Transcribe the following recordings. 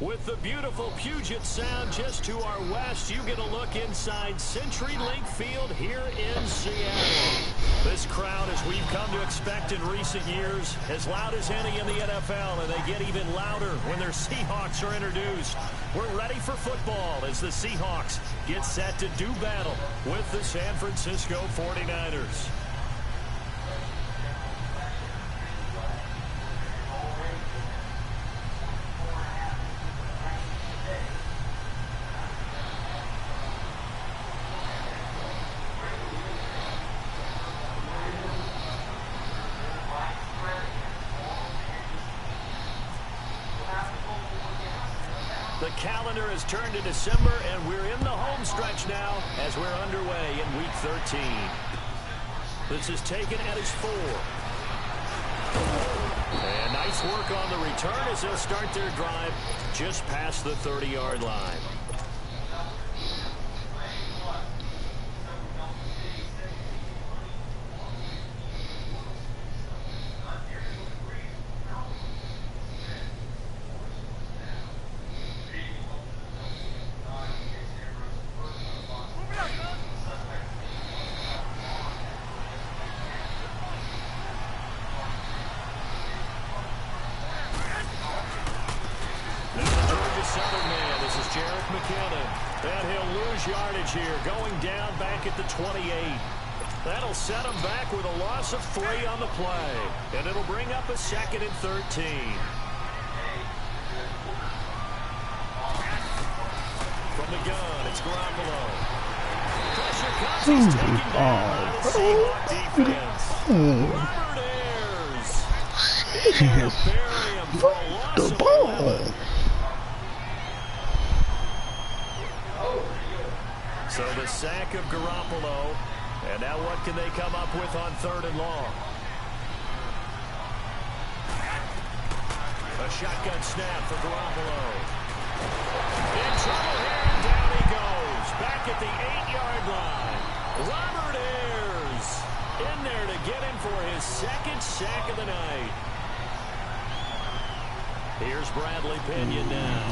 With the beautiful Puget Sound just to our west, you get a look inside CenturyLink Field here in Seattle. This crowd, as we've come to expect in recent years, as loud as any in the NFL, and they get even louder when their Seahawks are introduced. We're ready for football as the Seahawks get set to do battle with the San Francisco 49ers. The calendar has turned to December, and we're in the home stretch now as we're underway in Week 13. This is taken at his 4. And nice work on the return as they'll start their drive just past the 30-yard line. And he'll lose yardage here, going down back at the 28. That'll set him back with a loss of 3 on the play. And it'll bring up a 2nd and 13. From the gun, it's Garoppolo. Pressure comes, he's taken down by the Seahawks defense. Robert Ayers. In there to bury him for a loss of 11. So the sack of Garoppolo, and now what can they come up with on 3rd and long? A shotgun snap for Garoppolo. In trouble here, and down he goes. Back at the 8-yard line. Robert Ayers in there to get him for his 2nd sack of the night. Here's Bradley Pinion now,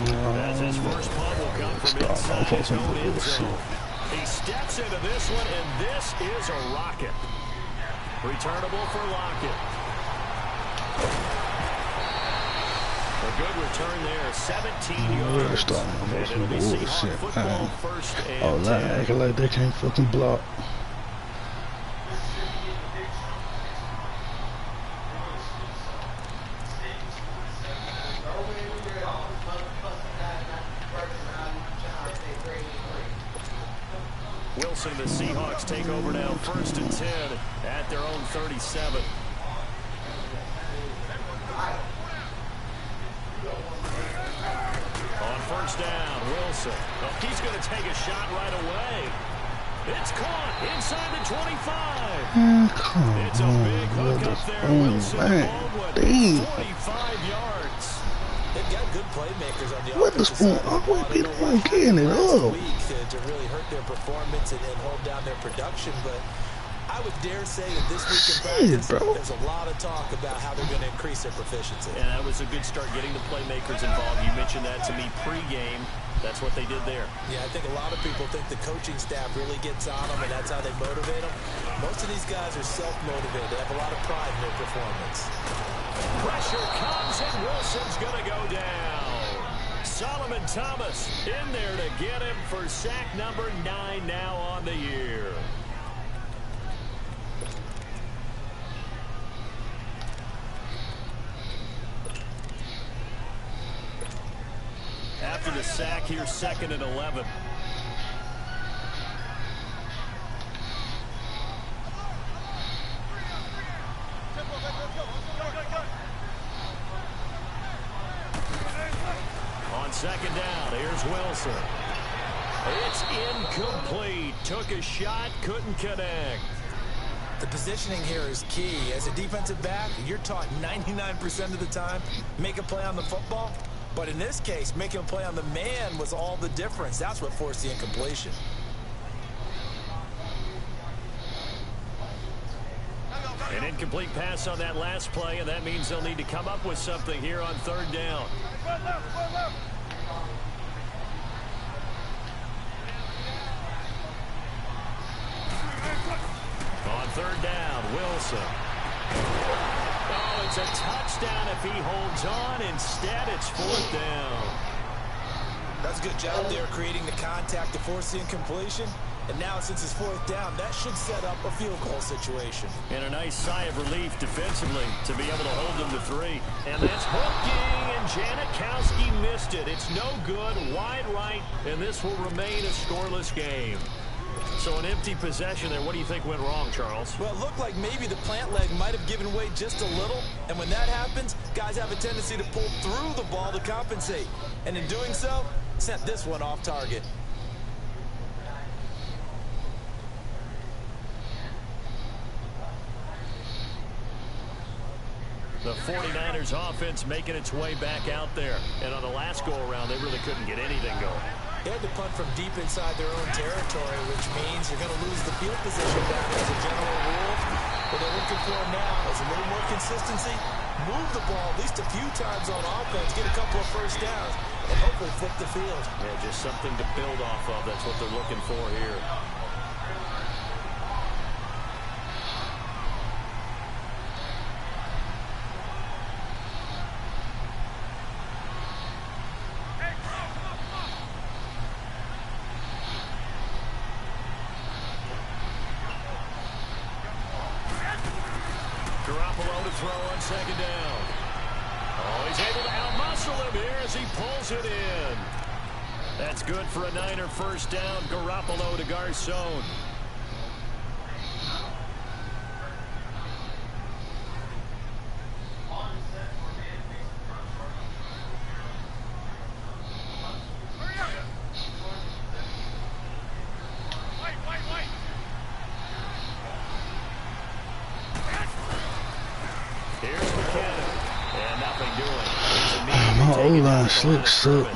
as his first punt will come from inside his own end zone. He steps into this one, and this is a rocket. Returnable for Lockett. A good return there, 17 yards. And it'll be Seahawks football, 1st and 10. Acting like they can't fucking block. Wilson, the Seahawks take over now, 1st and 10 at their own 37. On 1st down, Wilson. Oh, he's going to take a shot right away. It's caught inside the 25. It's a big hook up there. Wilson Baldwin, 45 yards. They've got good playmakers on the what the spoon? Always be the one getting it up. To really hurt their performance and hold down their production, but I would dare say that this week in practice, there's a lot of talk about how they're going to increase their proficiency. And that was a good start, getting the playmakers involved. You mentioned that to me pregame. That's what they did there. Yeah, I think a lot of people think the coaching staff really gets on them, and that's how they motivate them. Most of these guys are self-motivated. They have a lot of pride in their performance. Pressure comes, and Wilson's going to go down. Solomon Thomas in there to get him for sack number 9 now on the year. After the sack, here's 2nd and 11. On 2nd down, here's Wilson. It's incomplete. Took a shot, couldn't connect. The positioning here is key. As a defensive back, you're taught 99% of the time, make a play on the football. But in this case, making a play on the man was all the difference. That's what forced the incompletion. An incomplete pass on that last play, and that means they'll need to come up with something here on 3rd down. third down, Wilson. Oh, it's a touchdown if he holds on. Instead, it's fourth down. That's a good job there creating the contact to force the incompletion. And now, since it's fourth down, that should set up a field goal situation. And a nice sigh of relief defensively to be able to hold them to 3. And that's hooking, and Janikowski missed it. It's no good, wide right, and this will remain a scoreless game. So an empty possession there. What do you think went wrong, Charles? Well, it looked like maybe the plant leg might have given way just a little. And when that happens, guys have a tendency to pull through the ball to compensate. And in doing so, sent this one off target. The 49ers offense making its way back out there. And on the last go-around, they really couldn't get anything going. They had to punt from deep inside their own territory, which means you're going to lose the field position back as a general rule. What they're looking for now is a little more consistency, move the ball at least a few times on offense, get a couple of first downs, and hopefully flip the field. Yeah, just something to build off of. That's what they're looking for here. Second down. Oh, he's able to outmuscle him here as he pulls it in. That's good for a Niner first down. Garoppolo to Garcon. O-line slicks up.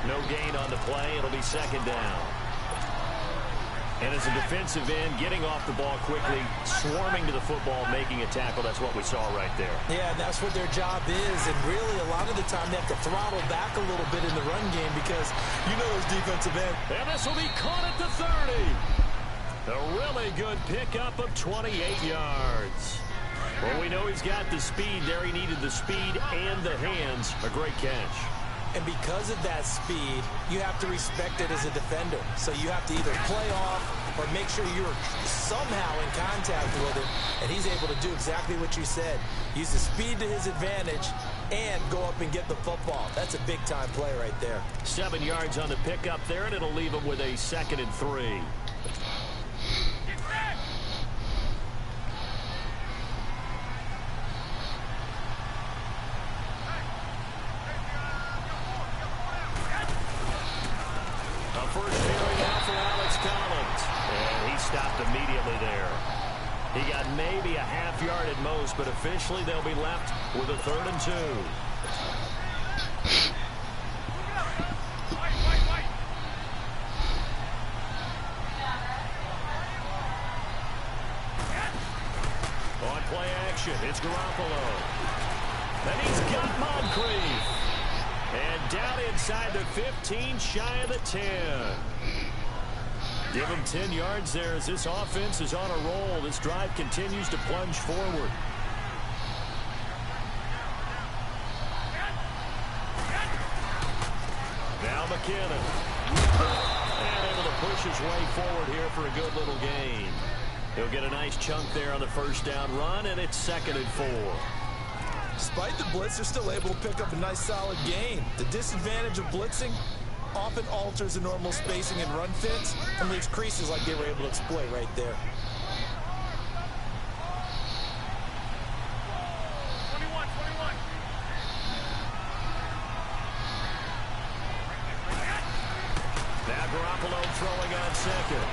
No gain on the play. It'll be second down. And as a defensive end, getting off the ball quickly, swarming to the football, making a tackle. That's what we saw right there. Yeah, and that's what their job is. And really, a lot of the time, they have to throttle back a little bit in the run game because you know those defensive ends. And this will be caught at the 30. A really good pickup of 28 yards. Well, we know he's got the speed there. He needed the speed and the hands. A great catch. And because of that speed, you have to respect it as a defender. So you have to either play off or make sure you're somehow in contact with him. And he's able to do exactly what you said. Use the speed to his advantage and go up and get the football. That's a big-time play right there. 7 yards on the pickup there, and it'll leave him with a 2nd and 3. Stopped immediately there. He got maybe a half yard at most, but officially they'll be left with a 3rd and 2. On play action, it's Garoppolo. And he's got Moncrief. And down inside the 15, shy of the 10. Give him 10 yards there as this offense is on a roll. This drive continues to plunge forward. Now McKinnon. And able to push his way forward here for a good little gain. He'll get a nice chunk there on the first down run, and it's 2nd and 4. Despite the blitz, they're still able to pick up a nice solid gain. The disadvantage of blitzing often alters the normal spacing and run fits and leaves creases like they were able to exploit right there. 21. Now Garoppolo throwing on 2nd.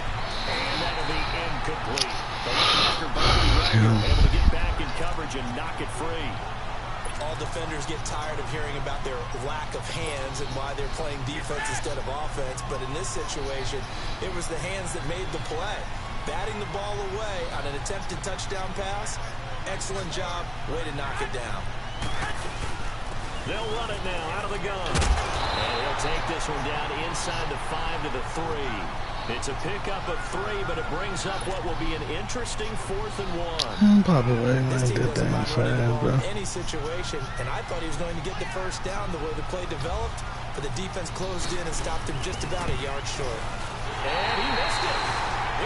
And that'll be incomplete. The linebacker Bobby Wagner able to get back in coverage and knock it free. All defenders get tired of hearing about their lack of hands and why they're playing defense instead of offense. But in this situation, it was the hands that made the play. Batting the ball away on an attempted touchdown pass. Excellent job. Way to knock it down. They'll run it now out of the gun. And he'll take this one down inside the 5 to the 3. It's a pickup of 3, but it brings up what will be an interesting 4th and 1. I'm probably ain't This team that doesn't damn mind running the fast, ball bro. in any situation, and I thought he was going to get the first down the way the play developed, but the defense closed in and stopped him just about a yard short. And he missed it.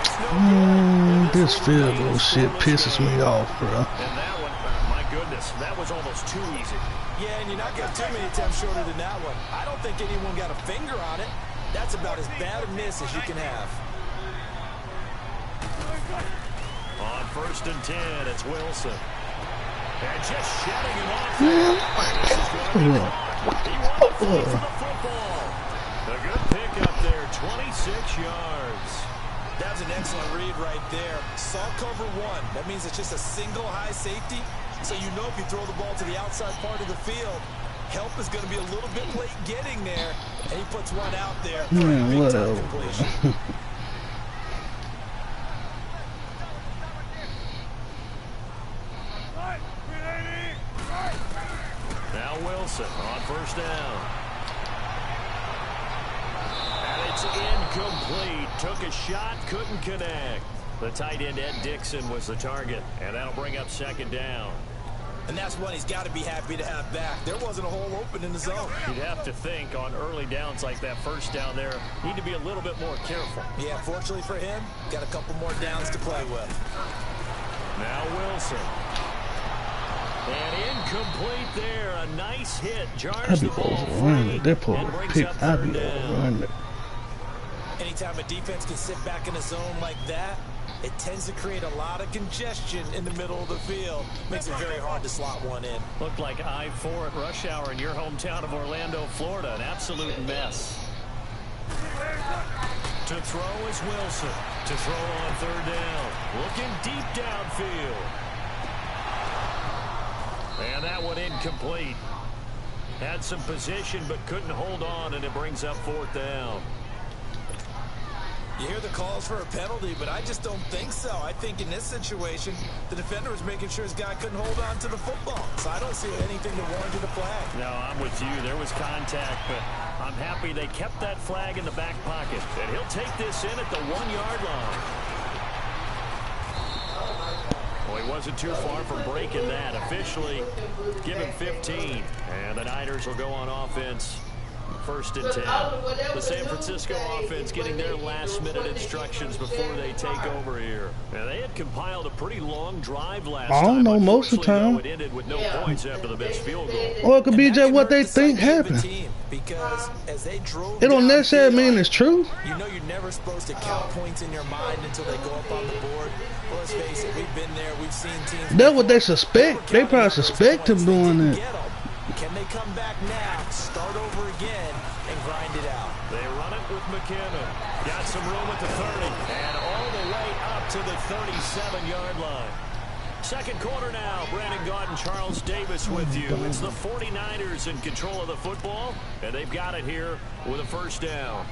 It's no good. This field goal shit pisses me off, bro. And that one, my goodness, that was almost too easy. Yeah, and you're not getting too many attempts shorter than that one. I don't think anyone got a finger on it. That's about as bad a miss as you can have. On 1st and 10, it's Wilson. And just shedding him off. He won the fight for the football. A good pickup there, 26 yards. That's an excellent read right there. Saw cover 1. That means it's just a single high safety. So you know if you throw the ball to the outside part of the field, help is going to be a little bit late getting there. And he puts one out there for a big time completion. Now Wilson on 1st down. And it's incomplete. Took a shot, couldn't connect. The tight end, Ed Dixon, was the target. And that'll bring up 2nd down. And that's one he's got to be happy to have back. There wasn't a hole open in the zone. You'd have to think on early downs like that 1st down there, need to be a little bit more careful. Yeah, fortunately for him, got a couple more downs to play with. Now Wilson. And incomplete there. A nice hit. Jars the ball free. They're pulling and brings pick. up I 3rd be down. overrunning. Anytime a defense can sit back in a zone like that, it tends to create a lot of congestion in the middle of the field. Makes it very hard to slot one in. Looked like I-4 at rush hour in your hometown of Orlando, Florida. An absolute mess. To throw is Wilson. To throw on 3rd down. Looking deep downfield. And that one incomplete. Had some position but couldn't hold on, and it brings up 4th down. You hear the calls for a penalty, but I just don't think so. I think in this situation, the defender was making sure his guy couldn't hold on to the football. So I don't see anything that warranted a flag. No, I'm with you. There was contact, but I'm happy they kept that flag in the back pocket. And he'll take this in at the 1-yard line. Well, he wasn't too far from breaking that. Officially, give him 15. And the Niners will go on offense. 1st and 10. The San Francisco offense getting their last-minute instructions before they take over here. Now, they had compiled a pretty long drive last time. I don't know, most of the time. It ended with no points after the missed field goal. Or it could be just what they think happened. Because as they drove It don't necessarily mean it's true. You know you're never supposed to count points in your mind until they go up on the board. Well, let's face it, we've been there. We've seen teams. That's what they suspect. They probably suspect him doing it. Can they come back now, start over again, and grind it out? They run it with McKinnon. Got some room at the 30. And all the way up to the 37-yard line. 2nd quarter now. Brandon Gaudin, Charles Davis with you. It's the 49ers in control of the football, and they've got it here with a 1st down.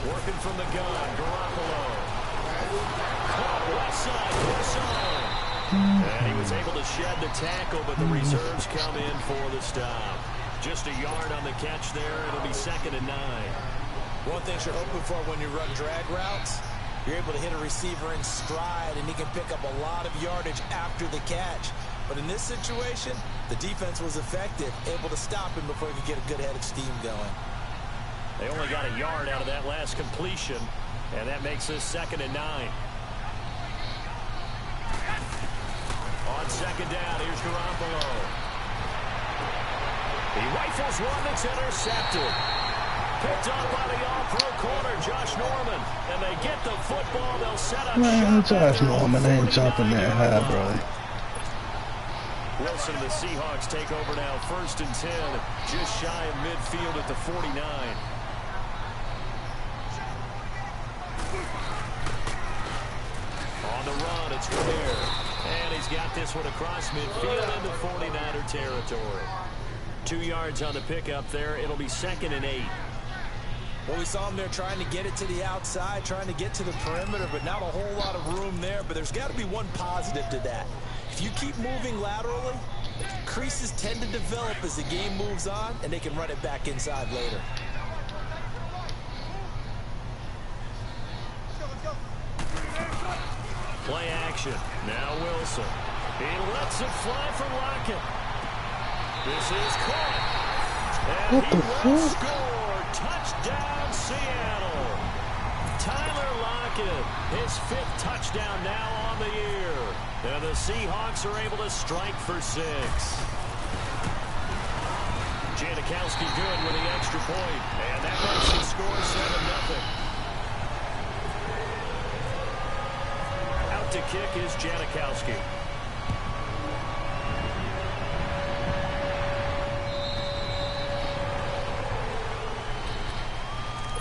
Working from the gun, Garoppolo. Caught left side, and he was able to shed the tackle, but the reserves come in for the stop. Just a yard on the catch there. It'll be 2nd and 9. One thing you're hoping for when you run drag routes, you're able to hit a receiver in stride, and he can pick up a lot of yardage after the catch. But in this situation, the defense was effective, able to stop him before he could get a good head of steam going. They only got a yard out of that last completion, and that makes this 2nd and 9. On 2nd down, here's Garoppolo. He rifles one that's intercepted. Picked up by the all-pro corner, Josh Norman. And they get the football. They'll set up Man, Josh Norman ain't jumping that high, bro. Wilson and the Seahawks take over now. 1st and 10, just shy of midfield at the 49. On the run, there. And he's got this one across midfield into 49er territory. 2 yards on the pickup there. It'll be 2nd and 8. Well, we saw him there trying to get it to the outside, trying to get to the perimeter, but not a whole lot of room there. But there's got to be one positive to that. If you keep moving laterally, creases tend to develop as the game moves on, and they can run it back inside later. Play action. Now Wilson. He lets it fly for Lockett. This is caught. And he will score. Touchdown, Seattle. Tyler Lockett, his 5th touchdown now on the year. And the Seahawks are able to strike for 6. Janikowski good with the extra point. And that makes the score 7-0. Out to kick is Janikowski.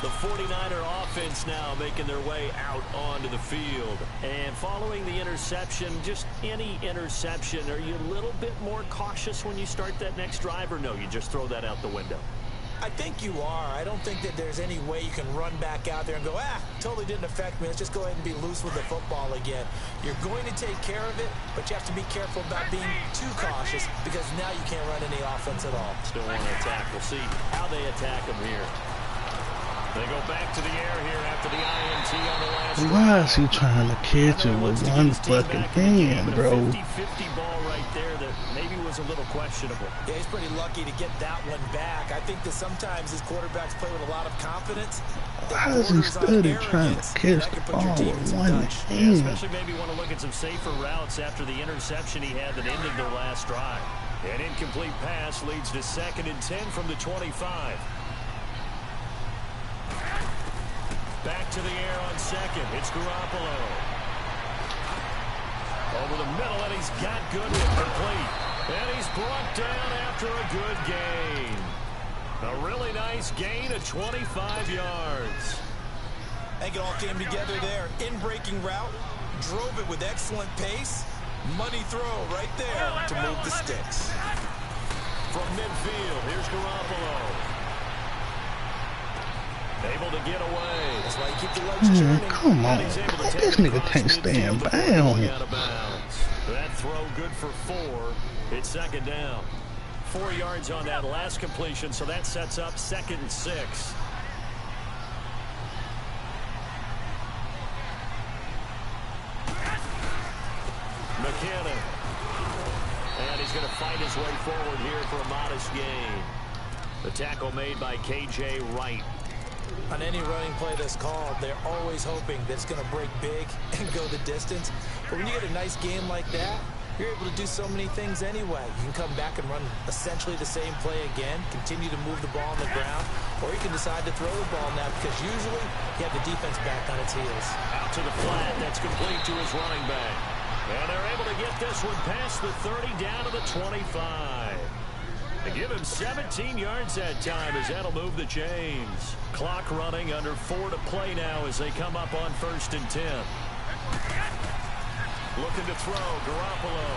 The 49er offense now making their way out onto the field. And following the interception, just any interception, are you a little bit more cautious when you start that next drive, or no, you just throw that out the window? I think you are. I don't think that there's any way you can run back out there and go, totally didn't affect me. Let's just go ahead and be loose with the football again. You're going to take care of it, but you have to be careful about being too cautious because now you can't run any offense at all. Still want to attack. We'll see how they attack them here. They go back to the air here after the INT on the last Why is he trying to catch it with one fucking hand, bro? 50-50 ball right there that maybe was a little questionable. Yeah, he's pretty lucky to get that one back. I think that sometimes his quarterbacks play with a lot of confidence. Why is he steady trying to catch the ball with one hand? Yeah, especially maybe want to look at some safer routes after the interception he had that ended their last drive. An incomplete pass leads to 2nd and 10 from the 25. Back to the air on 2nd. It's Garoppolo. Over the middle, and he's got good and complete. And he's brought down after a good gain. A really nice gain of 25 yards. I think it all came together there. In-breaking route. Drove it with excellent pace. Money throw right there to move the sticks. From midfield, here's Garoppolo. Able to get away. That's why you keep the legs turning. Come on. This nigga can't stay in bounds. That throw good for 4. It's 2nd down. 4 yards on that last completion, so that sets up 2nd and 6. McKinnon. And he's going to fight his way forward here for a modest gain. The tackle made by K.J. Wright. On any running play that's called, they're always hoping that it's going to break big and go the distance. But when you get a nice game like that, you're able to do so many things anyway. You can come back and run essentially the same play again, continue to move the ball on the ground, or you can decide to throw the ball now because usually you have the defense back on its heels. Out to the flat. That's complete to his running back. And they're able to get this one past the 30 down to the 25. They give him 17 yards that time as that'll move the chains. Clock running under 4 to play now as they come up on 1st and 10. Looking to throw, Garoppolo.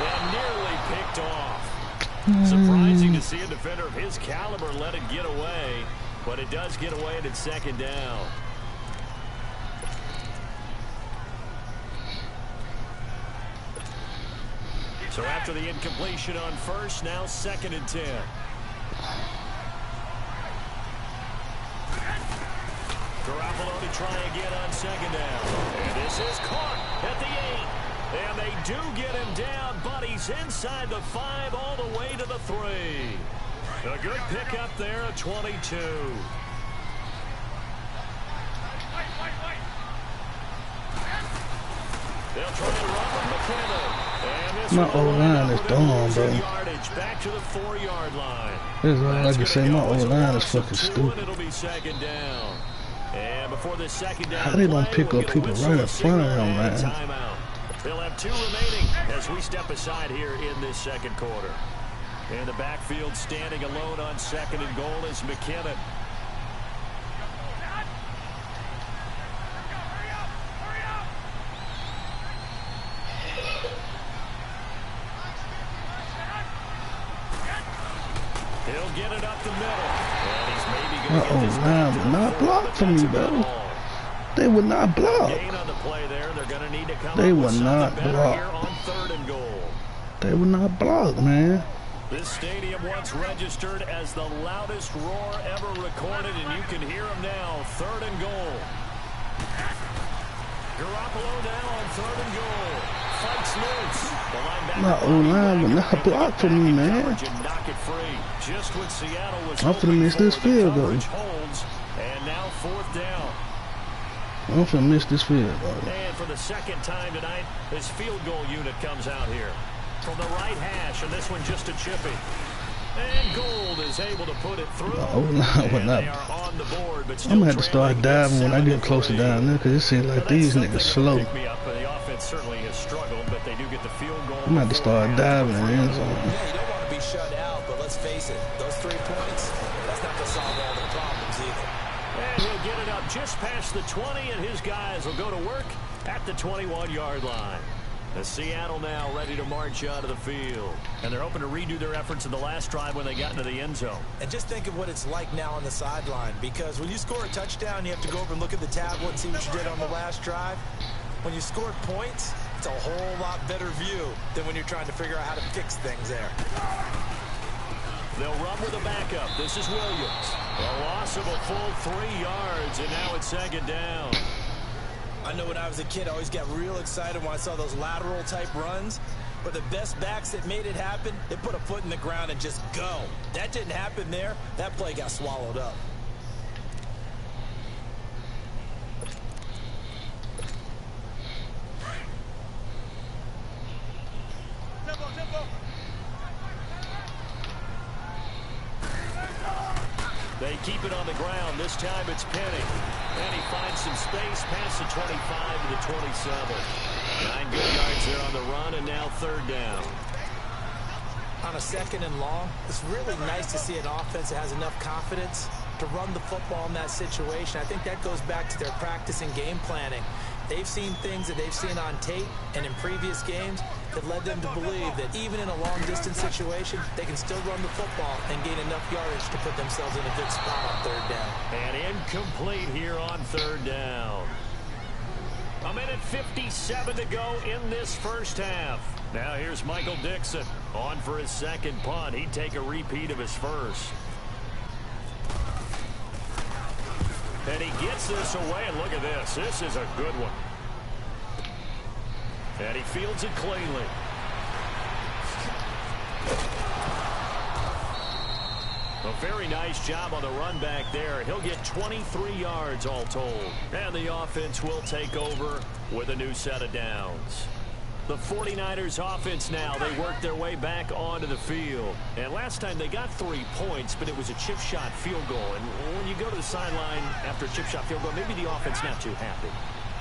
And nearly picked off. Surprising to see a defender of his caliber let it get away, but it does get away and it's 2nd down. So after the incompletion on 1st, now 2nd and 10. Garoppolo to try again on 2nd down. And this is caught at the 8. And they do get him down, but he's inside the 5 all the way to the 3. A good pickup there at 22. They'll try to run with McKinnon. My O-line is dumb, bro. Back to the 4-yard line. That's all I can say. My O-line is fucking stupid. It'll be 2nd down. And before the 2nd down, how they don't pick up people right in front of them, man? Timeout. They'll have 2 remaining as we step aside here in this 2nd quarter. And the backfield standing alone on 2nd and goal is McKinnon. He'll get it up the middle. And he's maybe going to get this line would not block for me, bro. They would not block. Gain on the play there. They're going to need to come They up would with not something better block. here on 3rd and goal. They would not block, man. This stadium once registered as the loudest roar ever recorded, and you can hear him now. 3rd and goal. Garoppolo now on 3rd and goal. Fights loose. The linebacker. My O-line would not block for me, man. Knock it free. Just what Seattle was I'm finna miss this field goal. Holds, and now 4th down. I'm finna miss this field goal. And for the 2nd time tonight, this field goal unit comes out here. From the right hash, and this one just a chippy. And Gold is able to put it through. O-line would not. They are on the board, but I'm gonna have to start diving when I get closer down there, cause it seems like these niggas slow. Pick me up, but the offense certainly has struggled, but they do get the field goal. I'm gonna have to start diving in the end zone. Yeah, you don't want to be shut out, but let's face it, those 3 points, that's not going to solve all the problems either. And he'll get it up just past the 20, and his guys will go to work at the 21-yard line. The Seattle now ready to march out of the field. And they're hoping to redo their efforts in the last drive when they got into the end zone. And just think of what it's like now on the sideline, because when you score a touchdown, you have to go over and look at the tablet and see what you did on the last drive. When you scored points, it's a whole lot better view than when you're trying to figure out how to fix things there. They'll run with a backup. This is Williams. A loss of a full 3 yards, and now it's 2nd down. I know when I was a kid, I always got real excited when I saw those lateral-type runs. But the best backs that made it happen, they put a foot in the ground and just go. That didn't happen there. That play got swallowed up. They keep it on the ground. This time it's Penny. And he finds some space past the 25 to the 27. 9 good yards there on the run, and now 3rd down. On a 2nd and long, it's really nice to see an offense that has enough confidence to run the football in that situation. I think that goes back to their practice and game planning. They've seen things that they've seen on tape and in previous games that led them to believe that even in a long-distance situation, they can still run the football and gain enough yardage to put themselves in a good spot on 3rd down. And incomplete here on 3rd down. 1:57 to go in this first half. Now here's Michael Dixon on for his 2nd punt. He'd take a repeat of his first. And he gets this away, and look at this. This is a good one. And he fields it cleanly. A very nice job on the run back there. He'll get 23 yards all told. And the offense will take over with a new set of downs. The 49ers offense now, they work their way back onto the field. And last time they got 3 points, but it was a chip shot field goal. And when you go to the sideline after a chip shot field goal, maybe the offense not too happy.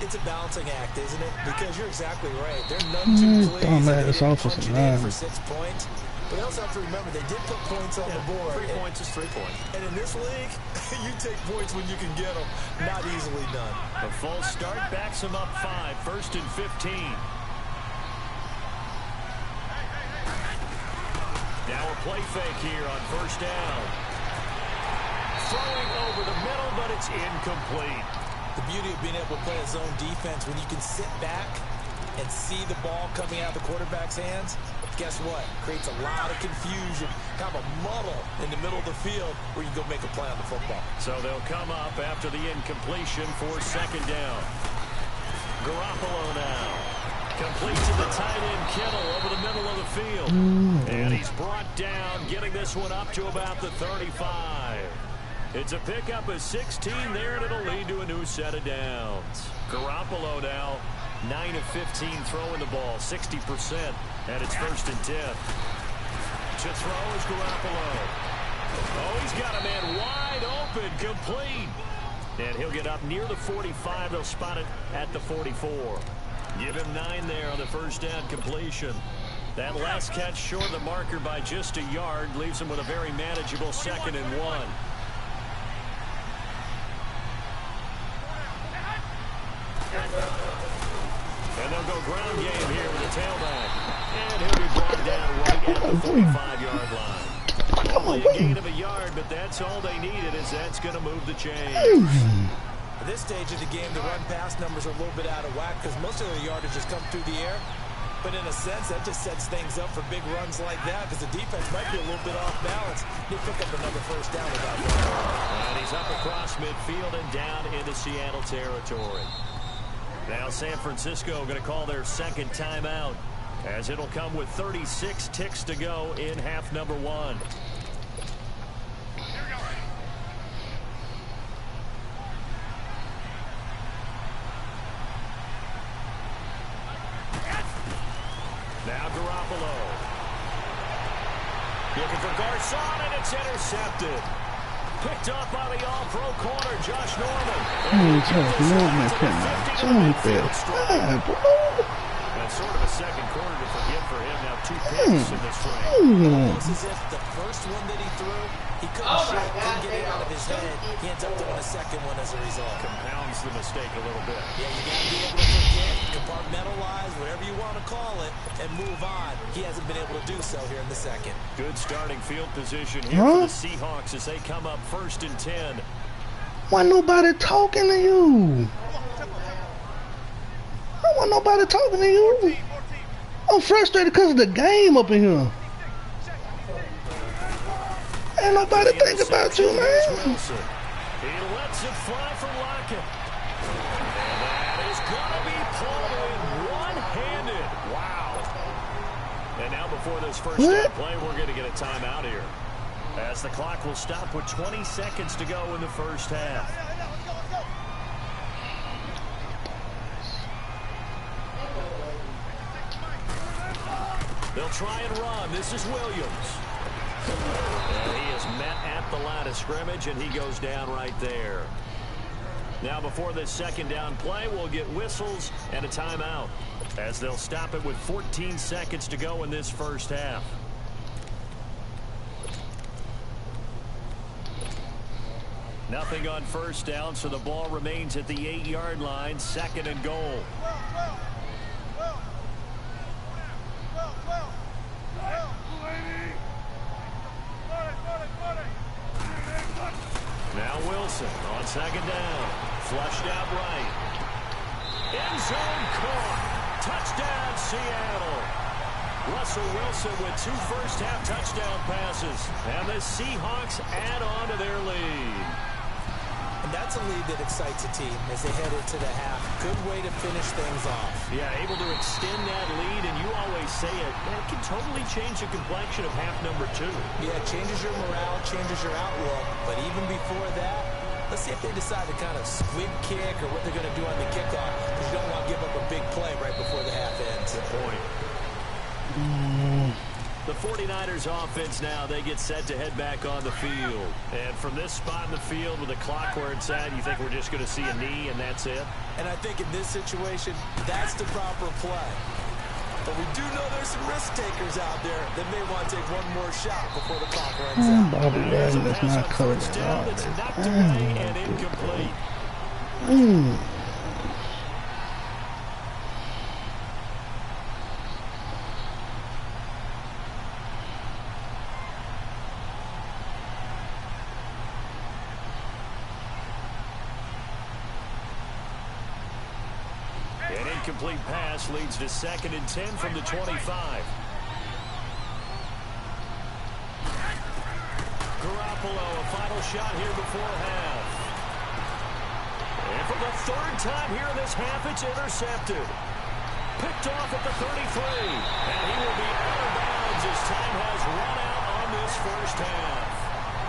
It's a balancing act, isn't it? Because you're exactly right. They're none too pleased. They didn't punch it in for 6 points. But they also have to remember they did put points on the board. 3 points is 3 points. And in this league, you take points when you can get them. Not easily done. A false start backs them up 5. 1st and 15. Now a play fake here on 1st down. Throwing over the middle, but it's incomplete. The beauty of being able to play a zone defense when you can sit back and see the ball coming out of the quarterback's hands, guess what? Creates a lot of confusion, kind of a muddle in the middle of the field where you can go make a play on the football. So they'll come up after the incompletion for 2nd down. Garoppolo now. Complete to the tight end, Kittle, over the middle of the field. And he's brought down, getting this one up to about the 35. It's a pickup of 16 there, and it'll lead to a new set of downs. Garoppolo now, 9 of 15 throwing the ball, 60%, and it's 1st and 10. To throw is Garoppolo. Oh, he's got a man wide open, complete. And he'll get up near the 45. They'll spot it at the 44. Give him 9 there on the 1st down completion. That last catch short of the marker by just a yard leaves him with a very manageable 2nd and 1. And they'll go ground game here with the tailback. And he'll be brought down right at the 45-yard line. Come Only a gain of a yard, but that's all they needed, as that's going to move the chains. At this stage of the game, the run-pass numbers are a little bit out of whack because most of their yardage has come through the air. But in a sense, that just sets things up for big runs like that because the defense might be a little bit off balance. They pick up another first down without running. And he's up across midfield and down into Seattle territory. Now San Francisco going to call their second timeout, as it'll come with 36 ticks to go in half number 1. Now Garoppolo. Looking for Garcon, and it's intercepted. Picked up by the all-pro corner, Josh Norman. Josh Norman cannot jump it. That's sort of a second quarter to forget for him. Now 2 picks in this frame. Almost as if the first one that he threw, he couldn't get it out of his head. He ends up doing a second one as a result. Compounds the mistake a little bit. Yeah, you got to be able to forget, compartmentalize, whatever you want to call it, and move on. He hasn't been able to do so here in the second. Good starting field position here for the Seahawks as they come up 1st and 10. Why nobody talking to you? I want nobody talking to you. I'm frustrated because of the game up in here. Ain't nobody think about you, man. He lets it fly from Lockett. And that is going to be pulled in one-handed. Wow. And now before this first down play, we're going to get a timeout here, as the clock will stop with 20 seconds to go in the first half. They'll try and run. This is Williams. And he is met at the line of scrimmage, and he goes down right there. Now before this second down play, we'll get whistles and a timeout, as they'll stop it with 14 seconds to go in this first half. Nothing on first down, so the ball remains at the 8-yard line, 2nd and goal. Now Wilson on 2nd down. Flushed out right. End zone caught. Touchdown, Seattle. Russell Wilson with 2 first-half touchdown passes. And the Seahawks add on to their lead. And that's a lead that excites a team as they head into the half. Good way to finish things off. Yeah, able to extend that lead, and you always say it, man, it can totally change the complexion of half number 2. Yeah, it changes your morale, changes your outlook. But even before that, let's see if they decide to kind of squib kick or what they're going to do on the kickoff, because you don't want to give up a big play right before the half ends. Good point. The 49ers offense now, they get set to head back on the field. And from this spot in the field with the clock where it's at, you think we're just going to see a knee and that's it? And I think in this situation, that's the proper play. But we do know there's some risk takers out there that may want to take one more shot before the clock runs out. Bobby Ryan is not covered at all. It's knocked away and incomplete. An incomplete pass leads to 2nd and 10 from the 25. Garoppolo, a final shot here before half. And for the 3rd time here in this half, it's intercepted. Picked off at the 33. And he will be out of bounds as time has run out on this first half.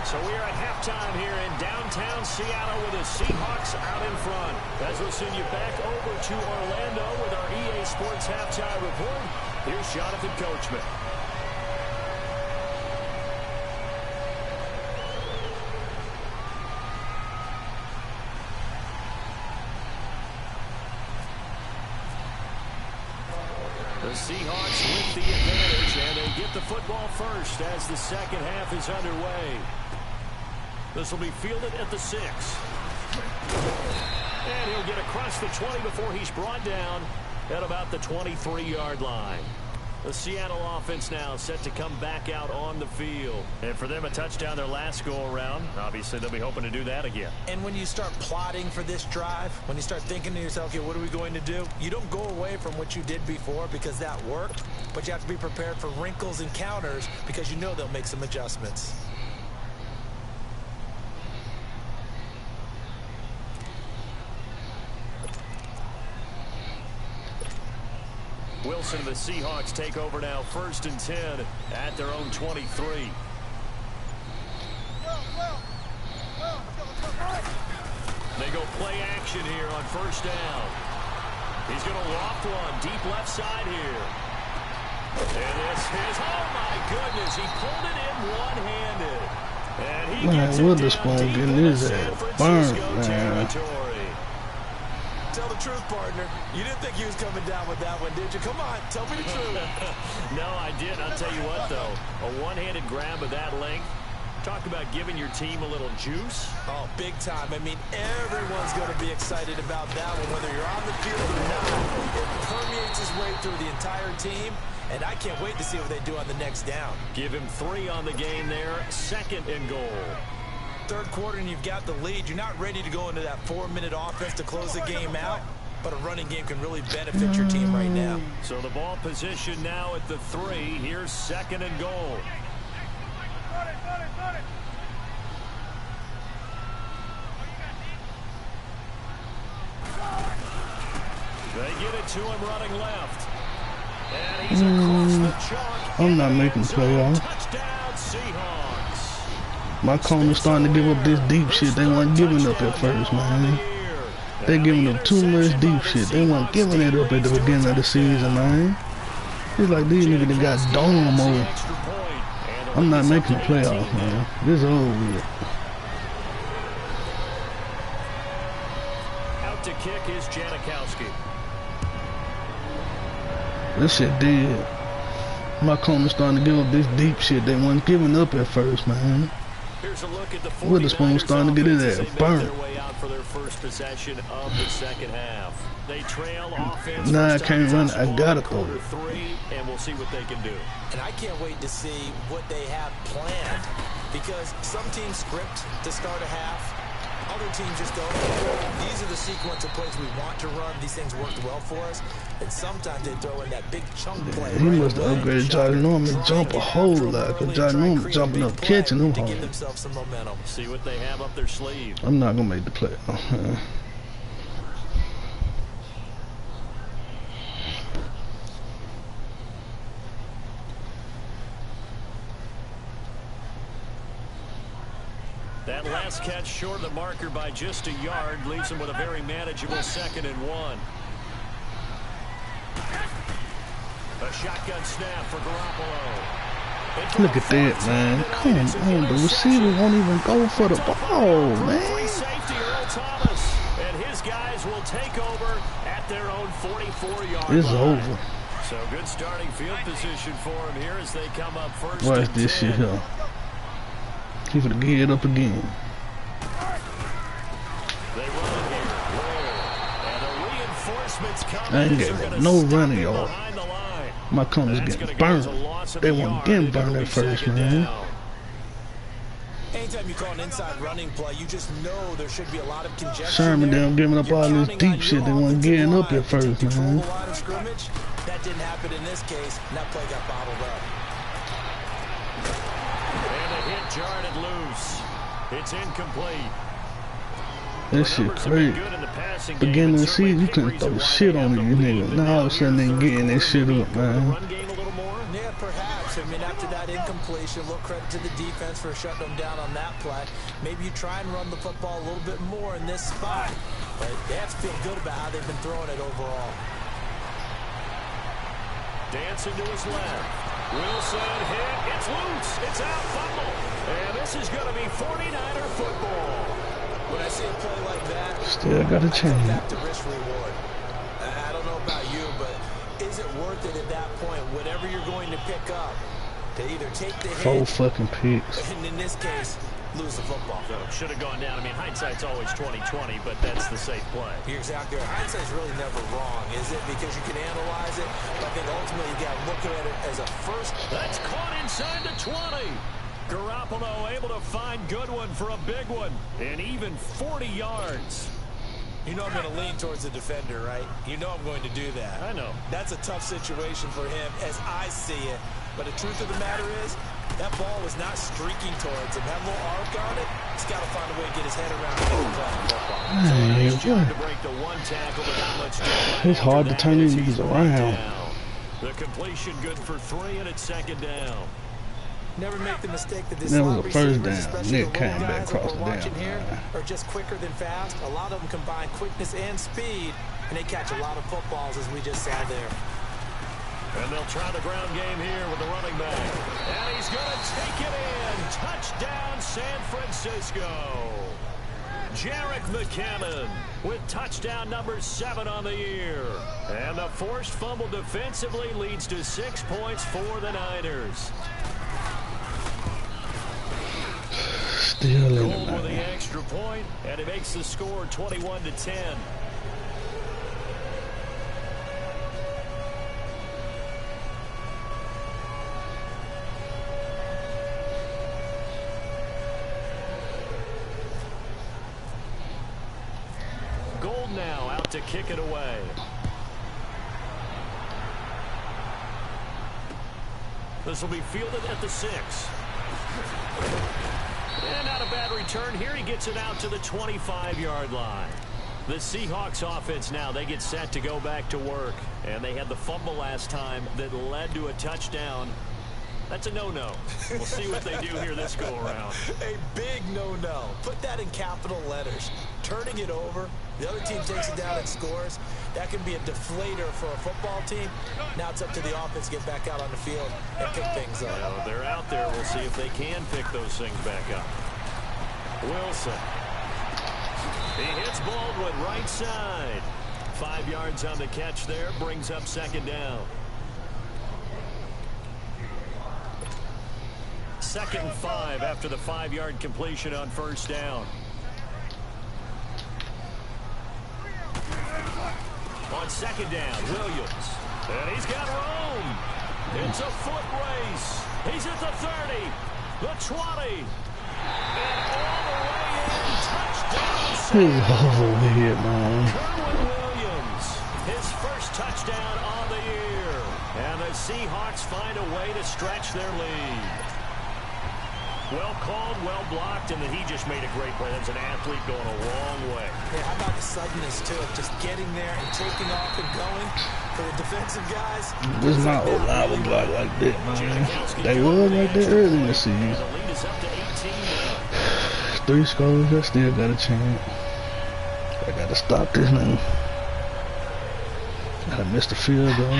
So we are at halftime here in downtown Seattle with the Seahawks out in front. As we'll send you back over to Orlando with our EA Sports Halftime Report, here's Jonathan Coachman. The Seahawks with the advantage, and they get the football first as the second half is underway. This will be fielded at the 6. And he'll get across the 20 before he's brought down at about the 23-yard line. The Seattle offense now set to come back out on the field. And for them, a touchdown their last go-around. Obviously, they'll be hoping to do that again. And when you start plotting for this drive, when you start thinking to yourself, okay, what are we going to do? You don't go away from what you did before because that worked, but you have to be prepared for wrinkles and counters because you know they'll make some adjustments. Wilson and the Seahawks take over now, 1st and 10 at their own 23. They go play action here on 1st down. He's going to loft one deep left side here. And this is, oh my goodness, he pulled it in one-handed. And he gets it down deep into San Francisco territory. Tell the truth, partner. You didn't think he was coming down with that one, did you? Come on, tell me the truth. No, I didn't. I'll tell you what, though. A one-handed grab of that length. Talk about giving your team a little juice. Oh, big time. I mean, everyone's going to be excited about that one, whether you're on the field or not. It permeates its way through the entire team, and I can't wait to see what they do on the next down. Give him 3 on the game there. 2nd and goal. 3rd quarter and you've got the lead. You're not ready to go into that 4-minute offense to close the game out, but a running game can really benefit your team right now. So the ball position now at the 3. Here's 2nd and goal. They get it to him running left. And he's across the chalk. I'm not making the play, y'all. Touchdown Seahawks. My corner's starting to give up this deep shit. They weren't giving up at first, man. They giving up too much deep shit. They weren't giving it up at the beginning of the season, man. It's like these niggas that got dome over. I'm not making the playoffs, man. This is over with. Out to kick is Janikowski. This shit dead. My corner's starting to give up this deep shit. They weren't giving up at first, man. Witherspoon's starting to get his ass burnt. For their first possession of the 2nd half. They trail offense. Nah, I can't run. I gotta throw it. 3, and we'll see what they can do. And I can't wait to see what they have planned, because some teams script to start a half, other teams just don't. These are the sequence of plays we want to run. These things worked well for us, and sometimes they throw in that big chunk play. He must have upgraded Josh Norman jump a whole lot, because Josh Norman jumping up, catching them home. See what they have up their sleeve. I'm not gonna make the play. That last catch short of the marker by just a yard leaves him with a very manageable 2nd and 1. A shotgun snap for Garoppolo. Look at that, man. Come on, the receiver won't even go for the ball, man. Safety Earl Thomas, and his guys will take over at their own 44-yard line. It's over. So good starting field position for him here as they come up 1st. Watch this shit here. He's gonna get it up again. They run it here. And the reinforcements come. I ain't getting no running, y'all. My corner's getting burned. They weren't getting burned at first, man. Anytime you call an inside running play, you just know there should be a lot of congestion. Sherman down giving up all this deep shit. They weren't getting up at first, man. That didn't happen in this case, and that play got bottled up. And a hit jarred loose. It's incomplete. That shit crazy. Beginning of the season, you couldn't throw shit on these niggas. Now all of a sudden they getting that shit up, man. Yeah, perhaps. I mean, after that incompletion, a little credit to the defense for shutting them down on that play. Maybe you try and run the football a little bit more in this spot. But they have to feel good about how they've been throwing it overall. Dancing to his left. Wilson hit. It's loose. It's out. Fumble. And this is going to be 49er football. When I see a play like that, still got a chance. Back to risk reward. I don't know about you, but is it worth it at that point? Whatever you're going to pick up, They either take the Four hit, fucking picks. and in this case, lose the football. Should have gone down. I mean, hindsight's always 20/20, but that's the safe play. You're exactly right. Hindsight's really never wrong, is it? Because you can analyze it, but I think ultimately you got to look at it as a first. That's caught inside the 20. Garoppolo able to find Goodwin for a big one, and even 40 yards. You know I'm going to lean towards the defender, right? You know I'm going to do that. I know. That's a tough situation for him as I see it. But the truth of the matter is, that ball was not streaking towards him. That little arc on it, he's got to find a way to get his head around it. To break the one tackle, but not much time. It's hard to turn these niggas around. The completion good for 3, and it's second down. Never make the mistake that this That was a first down. Nick came back across the watching damn here line. are just quicker than fast. A lot of them combine quickness and speed, and they catch a lot of footballs, as we just saw there. And they'll try the ground game here with the running back. And he's going to take it in. Touchdown, San Francisco. Jerick McKinnon with touchdown number 7 on the year. And the forced fumble defensively leads to 6 points for the Niners. Still in Gold with the it, extra point, and it makes the score 21-10. Gold now out to kick it away. This will be fielded at the 6. And not a bad return here. He gets it out to the 25-yard line. The Seahawks offense now, they get set to go back to work. And they had the fumble last time that led to a touchdown. That's a no-no. We'll see what they do here this go-around. A big no-no. Put that in capital letters. Turning it over, the other team takes it down and scores. That can be a deflator for a football team. Now it's up to the offense to get back out on the field and pick things up. Well, they're out there. We'll see if they can pick those things back up. Wilson. He hits Baldwin right side. 5 yards on the catch there. Brings up second down. 2nd and 5 after the 5-yard completion on first down. On second down, Williams. And he's got room. It's a foot race. He's at the 30, the 20. And all the way in. Touchdown. It's over with, man. Kerwin Williams. His first touchdown on the year. And the Seahawks find a way to stretch their lead. Well called, well blocked, and then he just made a great play. That's an athlete going a long way. Yeah, how about the suddenness to it? Just getting there and taking off and going for the defensive guys. This is not reliable block like that, man. They was like that early in the season. The lead is up to 18 now. 3 scores, I still got a chance. I gotta stop this now. Gotta miss the field goal.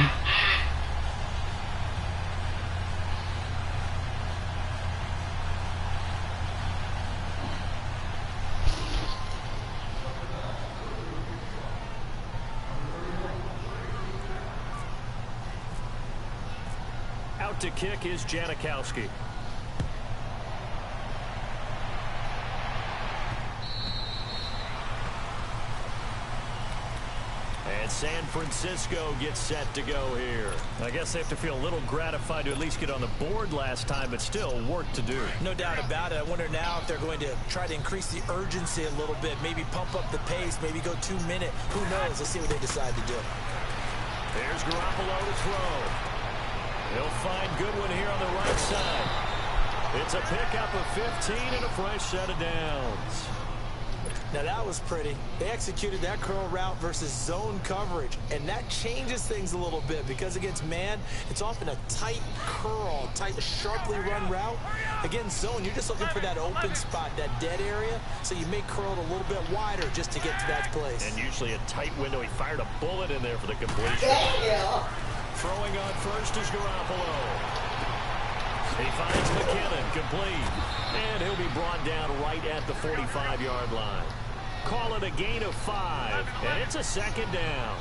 Out to kick is Janikowski. And San Francisco gets set to go here. I guess they have to feel a little gratified to at least get on the board last time, but still work to do. No doubt about it. I wonder now if they're going to try to increase the urgency a little bit, maybe pump up the pace, maybe go 2-minute. Who knows? Let's see what they decide to do. There's Garoppolo to throw. He'll find Goodwin here on the right side. It's a pickup of 15 and a fresh set of downs. Now that was pretty. They executed that curl route versus zone coverage, and that changes things a little bit because against man, it's often a tight curl, tight, sharply run route. Against zone, you're just looking for that open spot, that dead area, so you make curl a little bit wider just to get to that place. And usually a tight window. He fired a bullet in there for the completion. Throwing on first is Garoppolo. He finds McKinnon, complete. And he'll be brought down right at the 45-yard line. Call it a gain of 5, and it's a second down.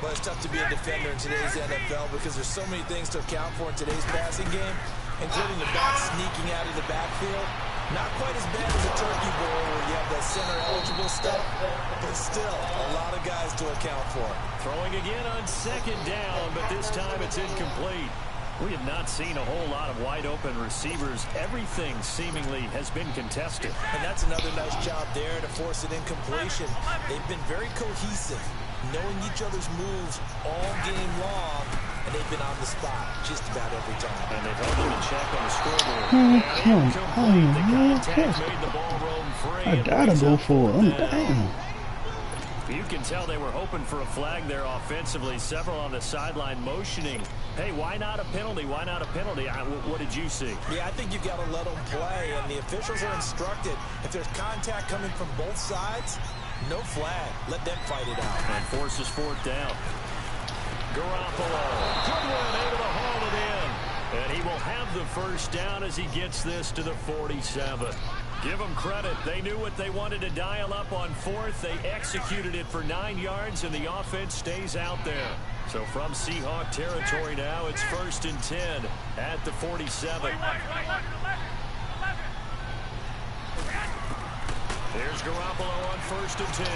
Well, it's tough to be a defender in today's NFL because there's so many things to account for in today's passing game. including the back sneaking out of the backfield. Not quite as bad as a turkey bowl where you have the center-eligible stuff, but still a lot of guys to account for. Throwing again on second down, but this time it's incomplete. We have not seen a whole lot of wide-open receivers. Everything seemingly has been contested. And that's another nice job there to force an incompletion. They've been very cohesive, knowing each other's moves all game long, and they've been on the spot just about every time. And they've held them in check on the scoreboard. Come on, man. I gotta go for it. I'm down. You can tell they were hoping for a flag there offensively. Several on the sideline motioning. Hey, why not a penalty? Why not a penalty? What did you see? Yeah, I think you've got to let them play, and the officials are instructed. If there's contact coming from both sides, no flag. Let them fight it out. And forces fourth down. Garoppolo. Good one, able to haul it in. And he will have the first down as he gets this to the 47. Give them credit. They knew what they wanted to dial up on fourth. They executed it for 9 yards, and the offense stays out there. So from Seahawk territory now, it's 1st and 10 at the 47. Here's Garoppolo on 1st and 10.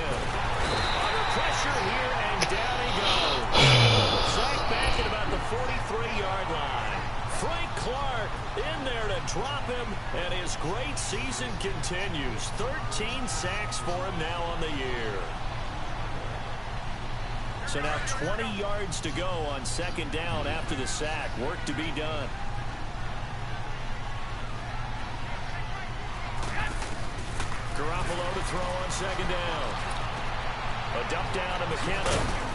Under pressure here, and down he goes. Sacked back at about the 43-yard line. Frank Clark in there to drop him, and his great season continues. 13 sacks for him now on the year. So now 20 yards to go on second down after the sack. Work to be done. Garoppolo to throw on second down. A dump down to McKinnon.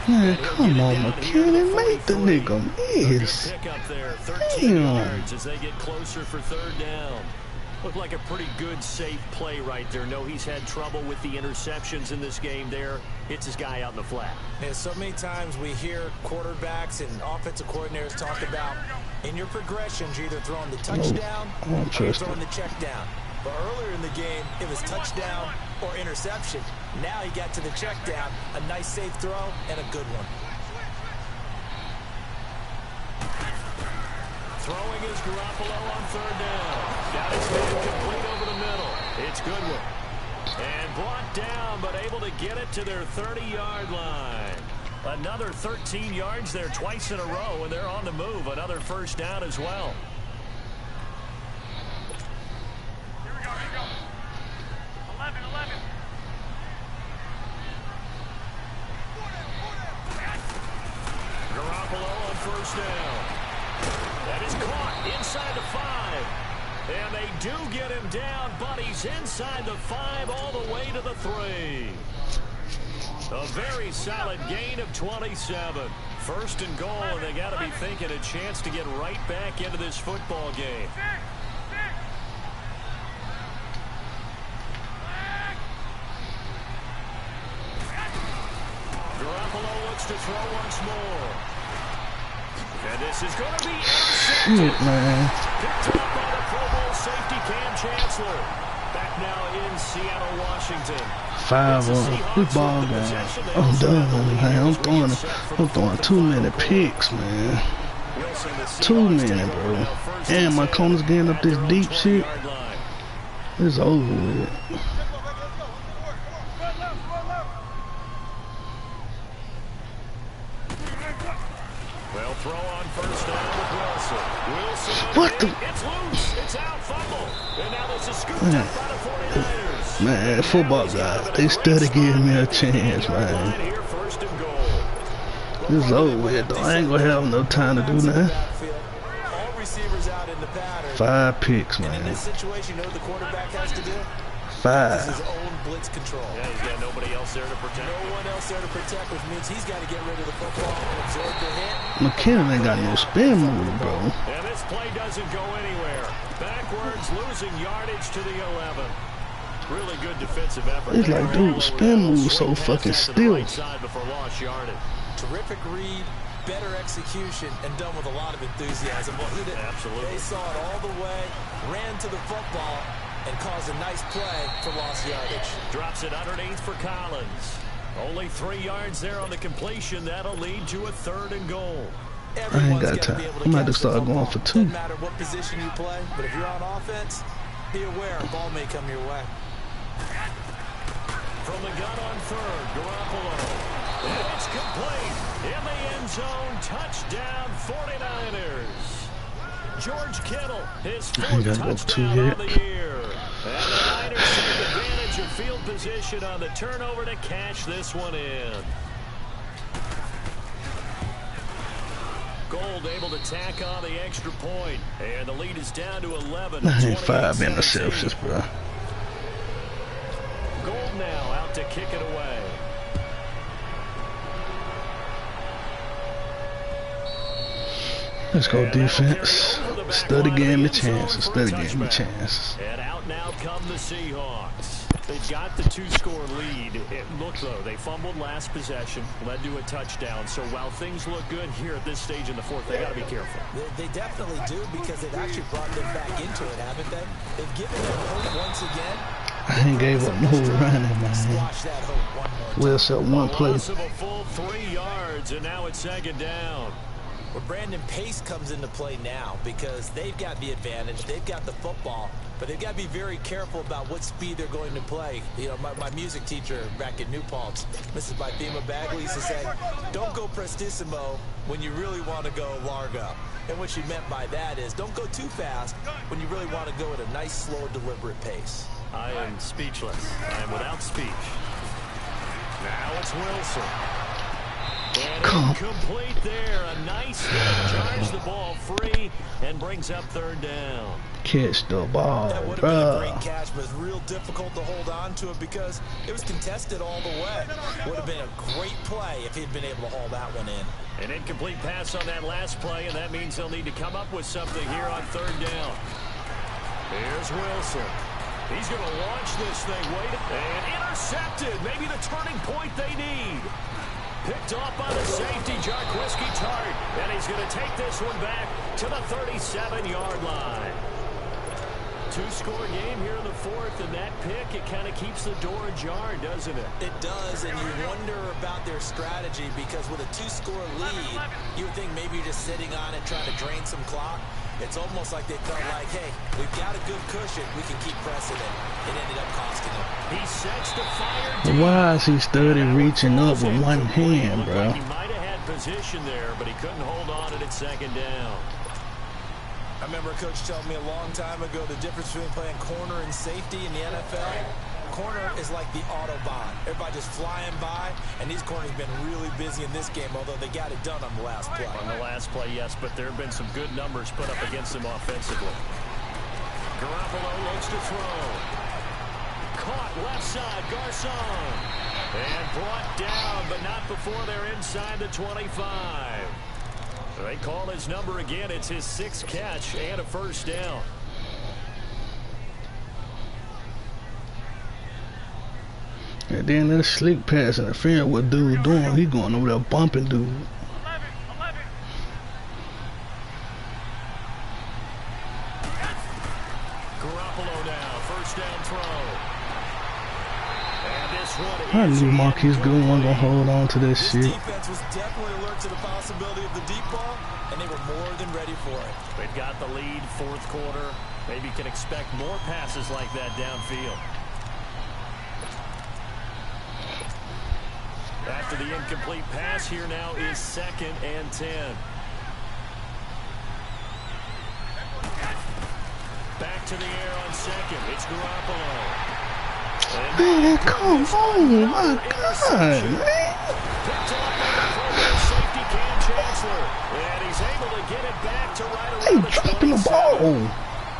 Man, come on, McKinnon, make the nigga miss. Pick up there, 13 yards as they get closer for third down. Looked like a pretty good, safe play right there. No, he's had trouble with the interceptions in this game there. Hits his guy out in the flat. And so many times we hear quarterbacks and offensive coordinators talk about in your progressions, you're either throwing the touchdown or you're throwing the check down. But earlier in the game, it was touchdown or interception. Now he got to the check down, a nice safe throw, and a good one. Throwing is Garoppolo on third down. Got his man complete over the middle. It's Goodwin. And brought down, but able to get it to their 30-yard line. Another 13 yards there twice in a row, and they're on the move. Another first down as well. Garoppolo on first down. That is caught inside the 5. And they do get him down, but he's inside the 5 all the way to the 3. A very solid gain of 27. First and goal, and they got to be thinking a chance to get right back into this football game. Garoppolo looks to throw once more. And this is going to be intercepted. Man. Picked up by the Pro Bowl safety Cam Chancellor. Back now in Seattle, Washington. 5 on this ball game. I'm done, man. I'm throwing too many picks, man. Too many, bro. And my corner's getting up this deep shit. It's over with. Well, throw on first down with Wilson. What the? It's loose. It's out. Fumble. And now this is scooped up by the 49ers. Man, football guys, they steady giving me a chance, man. It's over with, though. I ain't gonna have no time to do that. 5 picks, man. In this situation, you know what the quarterback has to do? 5. His own blitz control. Yeah, he's got nobody else there to protect. No one else there to protect, which means he's got to get rid of the football and absorb the hit. McKinnon ain't got no spin move, bro. And this play doesn't go anywhere. Backwards, losing yardage to the 11. Really good defensive effort. It's like, dude, spin move so fucking still. Terrific read, better execution, and done with a lot of enthusiasm, wasn't it? Absolutely. They saw it all the way, ran to the football, and caused a nice play for lost yardage. Drops it underneath for Collins. Only 3 yards there on the completion. That'll lead to a 3rd and goal. I ain't got time. I'm about to start going for 2. No matter what position you play, but if you're on offense, be aware a ball may come your way. From the gun on third, Garoppolo. And it's complete. In the end zone, touchdown 49ers. George Kittle, his 4th touchdown of the year. And the Niners take advantage of field position on the turnover to cash this one in. Gold able to tack on the extra point. And the lead is down to 11. I ain't 5 interceptions, bro. Gold now out to kick it away. Let's go defense. Study game me chances. Study game me chances. And out now come the Seahawks. They've got the 2-score lead. It looked, though, they fumbled last possession, led to a touchdown. So while things look good here at this stage in the 4th, they got to be careful. They definitely do, because they've actually brought them back into it, haven't they? They've given them hope once again. I ain't gave up no running, man. Squash that hope one more time. We'll set one play. Loss of a full 3 yards, and now it's 2nd down. Well, Brandon, pace comes into play now because they've got the advantage. They've got the football, but they've got to be very careful about what speed they're going to play. You know, my music teacher back in New Paltz, Mrs. Bythema Bagley, used to say, don't go prestissimo when you really want to go largo. And what she meant by that is don't go too fast when you really want to go at a nice, slow, deliberate pace. I am speechless. I am without speech. Now it's Wilson. And incomplete there. A nice hit. Charges the ball free and brings up 3rd down. Catch the ball, That would have been a great catch, but it's real difficult to hold on to it because it was contested all the way. Would have been a great play if he'd been able to haul that one in. An incomplete pass on that last play, and that means they'll need to come up with something here on 3rd down. Here's Wilson. He's going to launch this thing. Wait, and intercepted. Maybe the turning point they need. Picked off by the safety, Jarquiski Tart. And he's going to take this one back to the 37-yard line. 2-score game here in the 4th, and that pick, it kind of keeps the door ajar, doesn't it? It does, and you wonder about their strategy because with a 2-score lead, you would think maybe you're just sitting on it trying to drain some clock. It's almost like they felt like, hey, we've got a good cushion. We can keep pressing it. It ended up costing them. He sets the fire deep. Why is he study reaching up with one hand, bro? He might have had position there, but he couldn't hold on it at 2nd down. I remember a coach telling me a long time ago the difference between playing corner and safety in the NFL. Corner is like the Autobahn. Everybody just flying by, and these corners have been really busy in this game, although they got it done on the last play. On the last play, yes, but there have been some good numbers put up against them offensively. Garoppolo looks to throw. Caught left side, Garcon. And brought down, but not before they're inside the 25. They call his number again. It's his 6th catch and a 1st down. And then that slick pass interference what dude doing. He going over there bumping dude. Garoppolo now, 1st down throw. And this one I is knew Marquise Goodwin wasn't gonna hold on to this shit. Defense was definitely alert to the possibility of the deep ball, and they were more than ready for it. They've got the lead, 4th quarter. Maybe can expect more passes like that downfield. After the incomplete pass, here now is 2nd and 10. Back to the air on 2nd. It's Garoppolo. Man, come on, my God, man. Picked off by the safety Cam Chancellor. And he's able to get it back to right They around the dropping the 27. ball.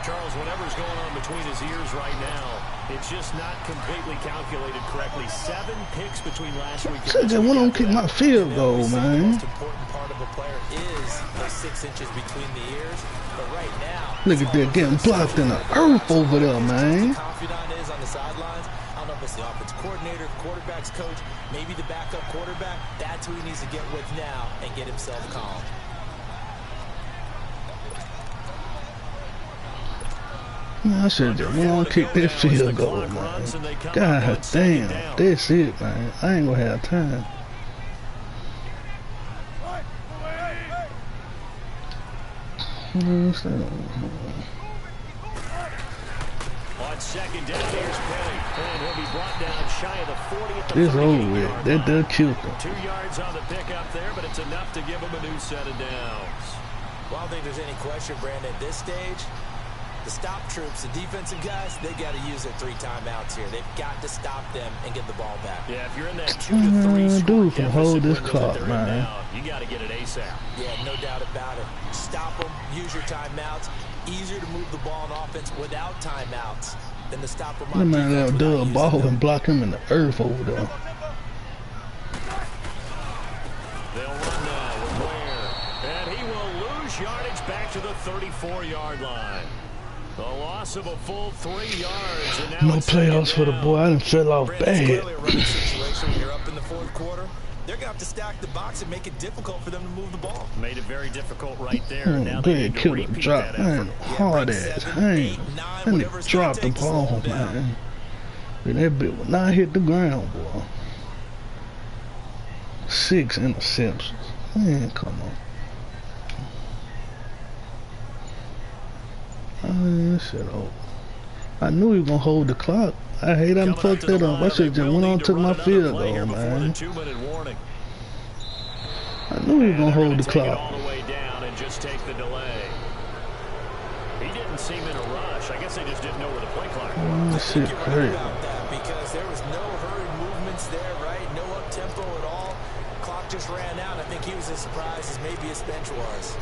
Charles, whatever's going on between his ears right now, it's just not completely calculated correctly. 7 picks between last week and Said they went on kick my field goal, The man. most important part of a player is those 6 inches between the ears. But right now, Look at that getting blocked in the earth over there, man. confidant is on the sidelines. I don't know if it's the offense coordinator, quarterback's coach, maybe the backup quarterback. That's who he needs to get with now and get himself calm. Man, I should just went on kick that field goal, man. God damn, that's it, man. I ain't gonna have time. On second down, here's Penny. And he'll be brought down shy of the 40 at the 38 over with. That does kill them. 2 yards on the pickup there, but it's enough to give him a new set of downs. Well, I don't think there's any question, Brandon, at this stage, the stop troops, the defensive guys, they got to use their 3 timeouts here. They've got to stop them and get the ball back. Yeah, if you're in that 2 to 3 score dude can hold this clock, man. Now, you got to get it ASAP. Yeah, no doubt about it. Stop them, use your timeouts. Easier to move the ball on offense without timeouts than to stop them on defense. That man let a ball and block him in the earth over there. They'll run now with Ware. And he will lose yardage back to the 34-yard line. The loss of a full 3 yards. And now no playoffs for the boy. I done fell off bad. Clearly a running situation when you're up in the 4th quarter. They're going to have to stack the box and make it difficult for them to move the ball. Made it very difficult right there. Now they need to kill the repeat drop, that man. Hard ass. Hey, and they dropped the ball, man. And that bit will not hit the ground, boy. 6 interceptions. Man, come on. Shit over. I knew he was gonna hold the clock. I hate I fucked that up. I should just went on and took my field goal, man. I knew he was gonna hold the clock. All the way down and just take the delay. He didn't seem in a rush. I guess they just didn't know where the play clock was. This shit crazy. Because there was no hurried movements there, right? No up tempo at all. Clock just ran out. I think he was as surprised as maybe his bench was.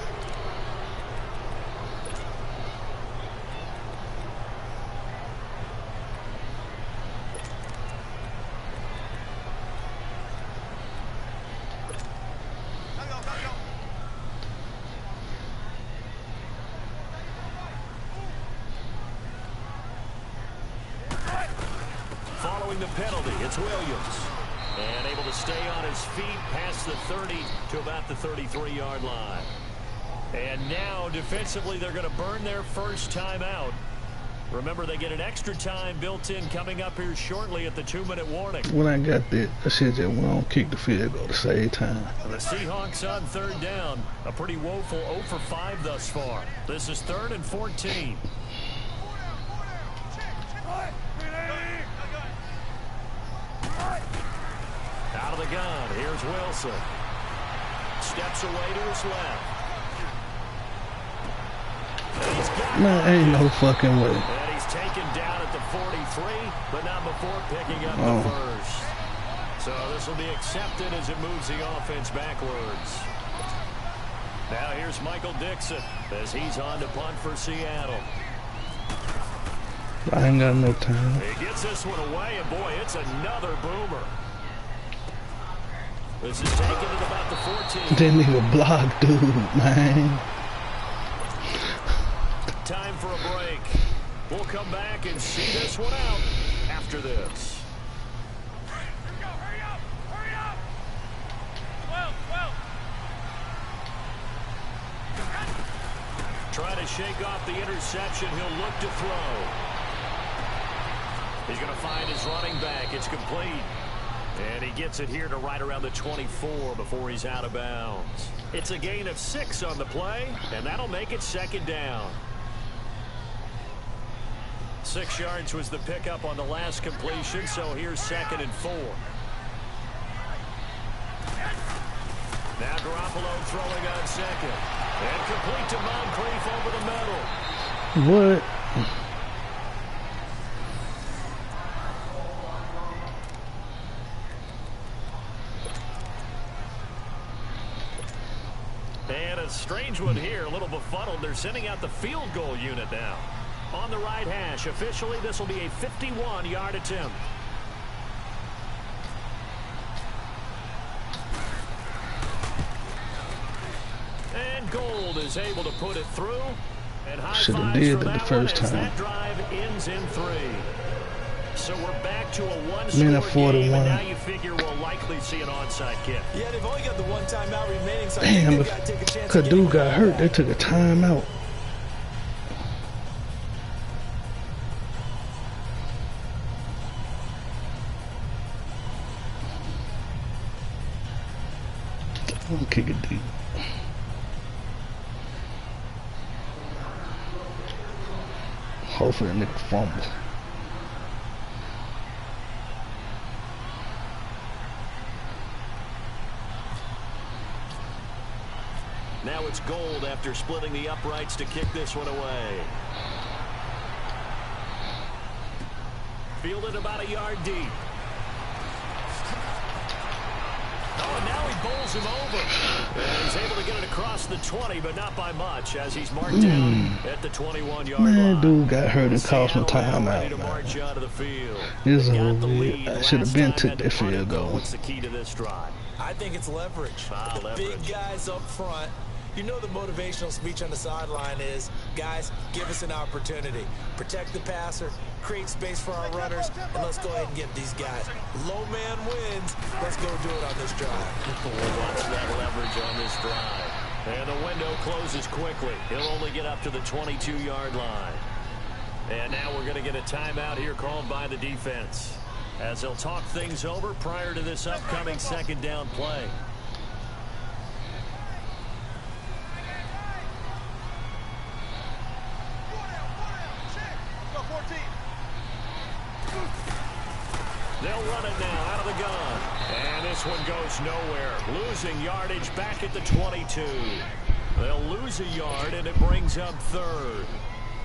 The penalty, it's Williams. And able to stay on his feet past the 30 to about the 33-yard line. And now, defensively, they're going to burn their first timeout. Remember, they get an extra time built in coming up here shortly at the 2-minute warning. When I got that, I said just went on, kick the field goal to save time. The Seahawks on 3rd down. A pretty woeful 0 for 5 thus far. This is 3rd and 14. Out of the gun, here's Wilson. Steps away to his left. Man, ain't no fucking way. And he's taken down at the 43, but not before picking up the first. So this will be accepted as it moves the offense backwards. Now here's Michael Dixon as he's on to punt for Seattle. I ain't got no time. He gets this one away, and boy, it's another boomer. This is taken at about the 14. Didn't even block, dude, man. Time for a break. We'll come back and see this one out after this. Hurry up! Well. Trying to shake off the interception. He'll look to throw. He's going to find his running back. It's complete. And he gets it here to right around the 24 before he's out of bounds. It's a gain of 6 on the play, and that'll make it 2nd down. 6 yards was the pickup on the last completion, so here's 2nd and 4. Now Garoppolo throwing on 2nd. And complete to Moncrief over the middle. What? And a strange one here, a little befuddled. They're sending out the field goal unit now. On the right hash, officially this will be a 51-yard attempt. And Gold is able to put it through. And should have did it the first time. That drive ends in 3. So we're back to a 1-score game, and now you figure we'll likely see an onside kick. Yeah, they've only got the 1 timeout remaining, so damn, they gotta take a chance. Cause dude got hurt, they took a timeout. I'm gonna kick it deep. Hopefully that nigga fumble. Now it's Gold after splitting the uprights to kick this one away. Fielded about a yard deep. Oh, and now he bowls him over. And he's able to get it across the 20, but not by much, as he's marked down at the 21-yard line. Man, dude got hurt and cost me timeout, man. This is over. I should have been took that field goal. What's the key to this drive? I think it's leverage. The big guys up front. You know the motivational speech on the sideline is, guys, give us an opportunity. Protect the passer, create space for our runners, and let's go ahead and get these guys. Low man wins. Let's go do it on this drive. Watch that leverage on this drive. And the window closes quickly. He'll only get up to the 22-yard line. And now we're going to get a timeout here called by the defense, as they'll talk things over prior to this upcoming second down play. They'll run it now out of the gun. And this one goes nowhere. Losing yardage back at the 22. They'll lose a yard, and it brings up third.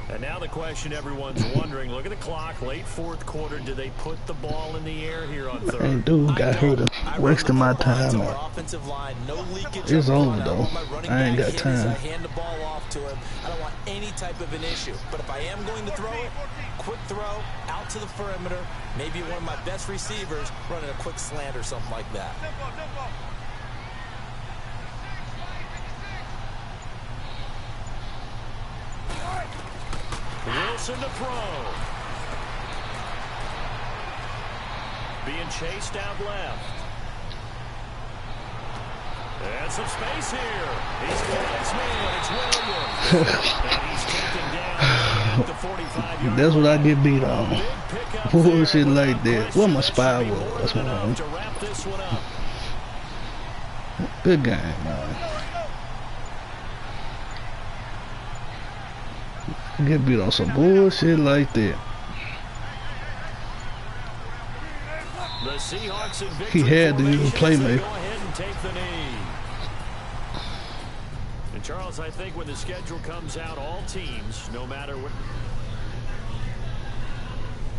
And now the question everyone's wondering, look at the clock, late fourth quarter, do they put the ball in the air here on third? And dude got hurt and wasting my time out. It's over though. I ain't got time. I hand the ball off to him. I don't want any type of an issue. But if I am going to throw it, quick throw, out to the perimeter, maybe one of my best receivers running a quick slant or something like that. Wilson to throw. Being chased out left. And some space here. He's got his man. It's Williams. And he's taken down at the 45-yard. That's what I get beat on. Bullshit like that. What my spy was, man. To wrap this one up. Good game, man. Get beat on some bullshit like that. The Seahawks in He had to use a playmaker. go ahead and take the knee. And Charles, I think when the schedule comes out, all teams, no matter what,